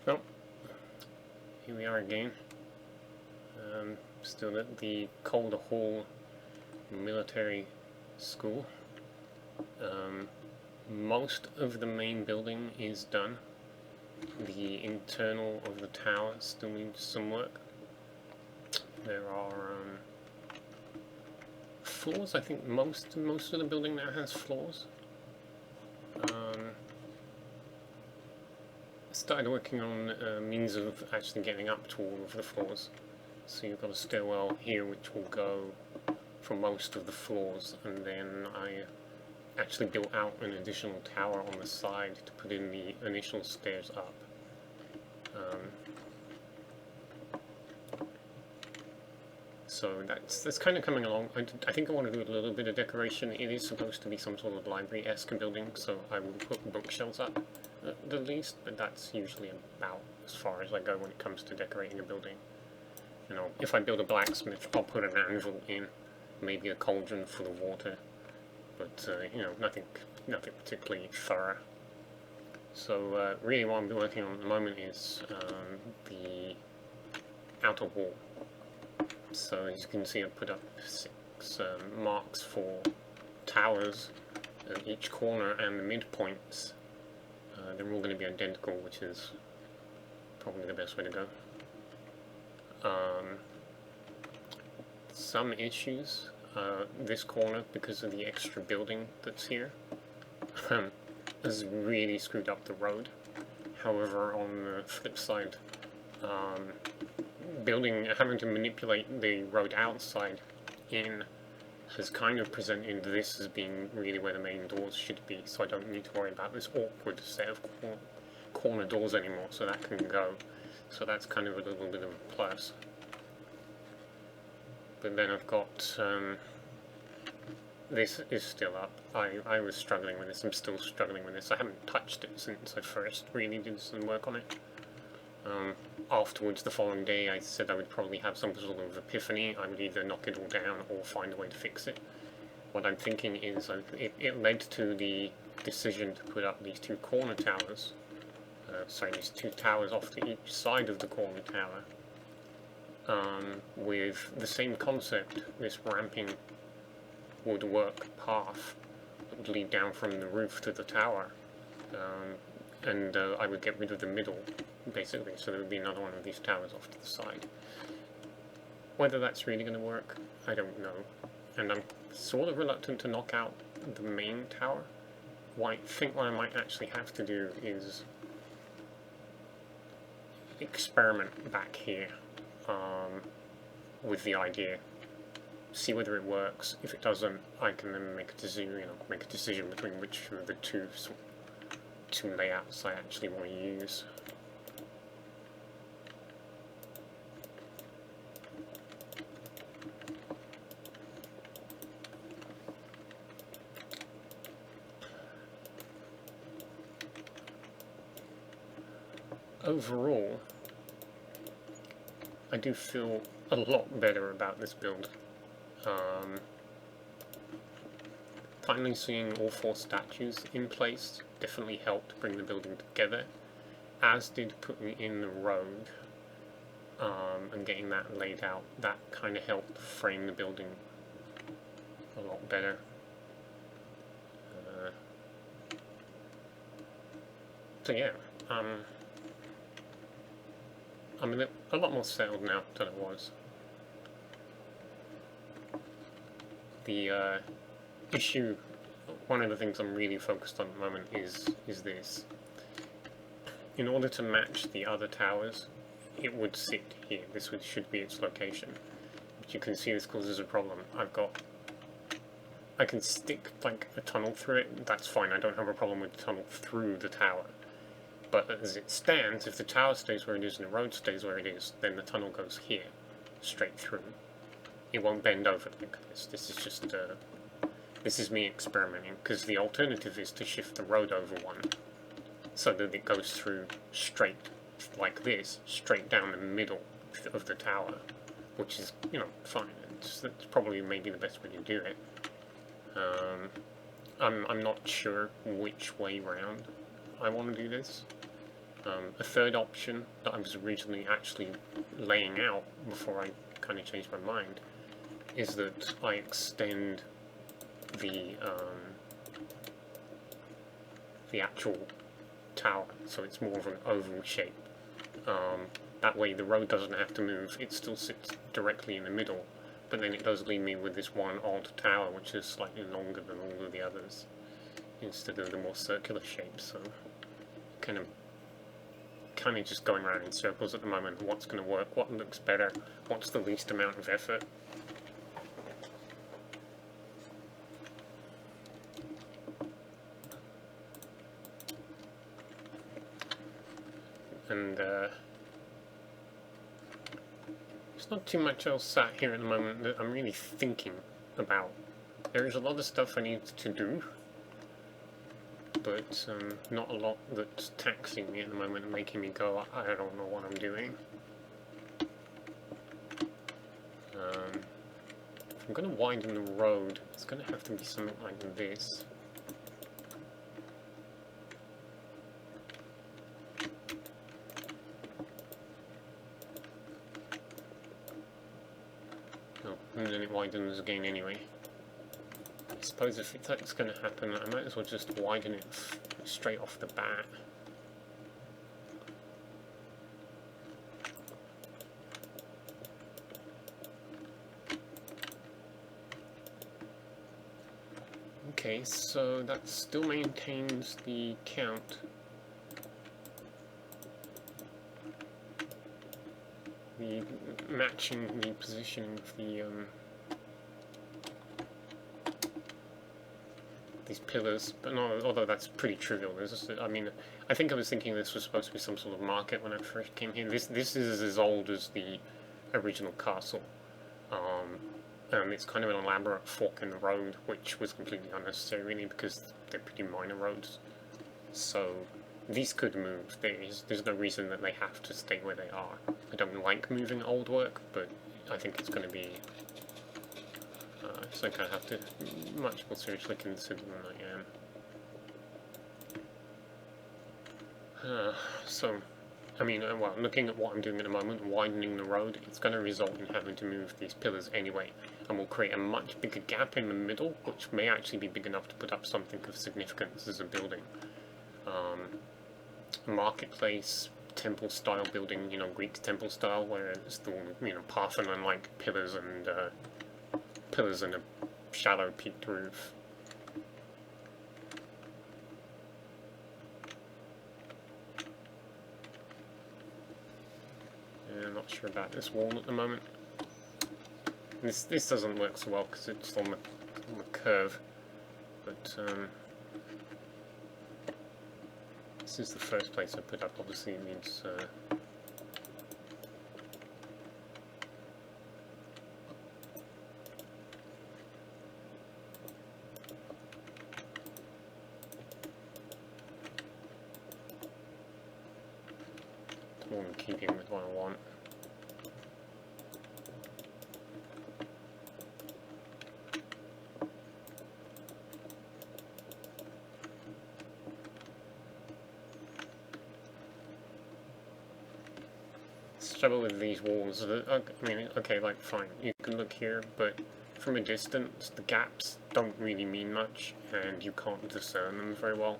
Well, here we are again. Still at the Calderhal Military School. Most of the main building is done. The internal of the tower still needs some work. There are floors. I think most of the building now has floors. Started working on means of actually getting up to all of the floors. So you've got a stairwell here which will go for most of the floors, and then I actually built out an additional tower on the side to put in the initial stairs up. So that's kind of coming along. I think I want to do a little bit of decoration. It is supposed to be some sort of library-esque building, so I will put bookshelves up at the least, but that's usually about as far as I go when it comes to decorating a building. You know, if I build a blacksmith, I'll put an anvil in, maybe a cauldron full of water, but you know, nothing particularly thorough. So really what I'm working on at the moment is the outer wall. So as you can see, I've put up 6 marks for towers at each corner, and the midpoints, they're all going to be identical, which is probably the best way to go. Some issues, this corner, because of the extra building that's here, has really screwed up the road. However, on the flip side, having to manipulate the road outside in has kind of presented this as being really where the main doors should be, so I don't need to worry about this awkward set of corner doors anymore, so that can go. So that's kind of a little bit of a plus. But then I've got, this is still up. I was struggling with this, I'm still struggling with this. I haven't touched it since I first really did some work on it. Afterwards, the following day, I said I would probably have some sort of epiphany. I would either knock it all down or find a way to fix it. What I'm thinking is, it led to the decision to put up these 2 corner towers. These 2 towers off to each side of the corner tower. With the same concept, this ramping woodwork path that would lead down from the roof to the tower. And I would get rid of the middle, basically, so there would be another one of these towers off to the side. Whether that's really going to work, I don't know. And I'm sort of reluctant to knock out the main tower. I think what I might actually have to do is experiment back here with the idea, see whether it works. If it doesn't, I can then make a decision between which of the two layouts I actually want to use. Overall, I do feel a lot better about this build. Finally seeing all 4 statues in place definitely helped bring the building together, as did putting in the road and getting that laid out. That kind of helped frame the building a lot better. So yeah, I'm a lot more settled now than I was. The issue, one of the things I'm really focused on at the moment is this. In order to match the other towers, it would sit here. This should be its location. But you can see this causes a problem. I can stick like a tunnel through it, that's fine. I don't have a problem with the tunnel through the tower. But as it stands, if the tower stays where it is and the road stays where it is, then the tunnel goes here, straight through. It won't bend over like this. This is just, this is me experimenting, because the alternative is to shift the road over one, so that it goes through straight, like this, straight down the middle of the tower, which is, you know, fine. That's probably maybe the best way to do it. I'm not sure which way round I want to do this. A third option that I was originally actually laying out before I kind of changed my mind is that I extend the actual tower, so it's more of an oval shape. That way the road doesn't have to move, it still sits directly in the middle, but then it does leave me with this one odd tower which is slightly longer than all of the others, instead of the more circular shape, so kind of just going around in circles at the moment. What's going to work, what looks better, what's the least amount of effort. And there's not too much else sat here at the moment that I'm really thinking about. There is a lot of stuff I need to do, but not a lot that's taxing me at the moment and making me go, I don't know what I'm doing. If I'm going to widen the road, it's going to have to be something like this. And then it widens again anyway. I suppose if that's going to happen, I might as well just widen it straight off the bat. Okay, so that still maintains the count. The matching the positioning of the these pillars, but no, although that's pretty trivial. I mean, I think I was thinking this was supposed to be some sort of market when I first came here. This is as old as the original castle. It's kind of an elaborate fork in the road, which was completely unnecessary really, because they're pretty minor roads. So these could move. There's no reason that they have to stay where they are. I don't like moving old work, but I think it's going to be something I have to much more seriously consider than I am. So, I mean, well, looking at what I'm doing at the moment, widening the road, it's going to result in having to move these pillars anyway, and will create a much bigger gap in the middle, which may actually be big enough to put up something of significance as a building. A marketplace, temple-style building, you know, Greek temple style, where it's the, you know, Parthenon-like pillars and a shallow peaked roof. Yeah, I'm not sure about this wall at the moment. This doesn't work so well because it's on the curve, but this is the first place I put up. Obviously, it means more in keeping with what I want. Trouble with these walls, I mean, okay, like, fine, you can look here, but from a distance, the gaps don't really mean much, and you can't discern them very well.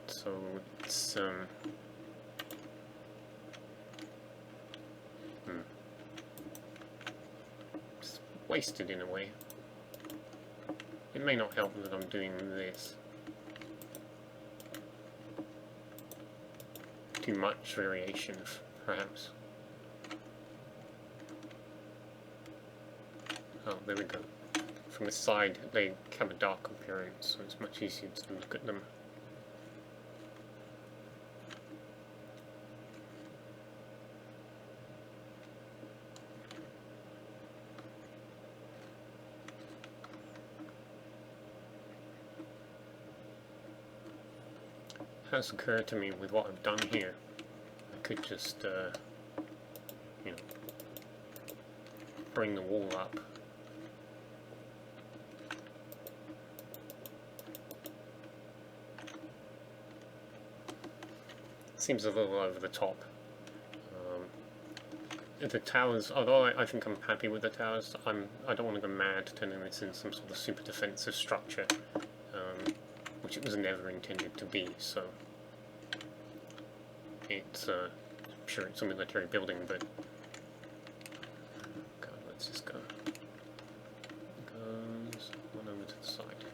So, it's, it's wasted in a way. It may not help that I'm doing this. Too much variation, perhaps. Oh, there we go. From the side, they have a dark appearance, so it's much easier to look at them. It has occurred to me with what I've done here, I could just, you know, bring the wall up. seems a little over the top. The towers, although I think I'm happy with the towers, I don't want to go mad turning this into some sort of super defensive structure, which it was never intended to be. So it's sure it's a military building, but God, let's just go. Goes one over to the side.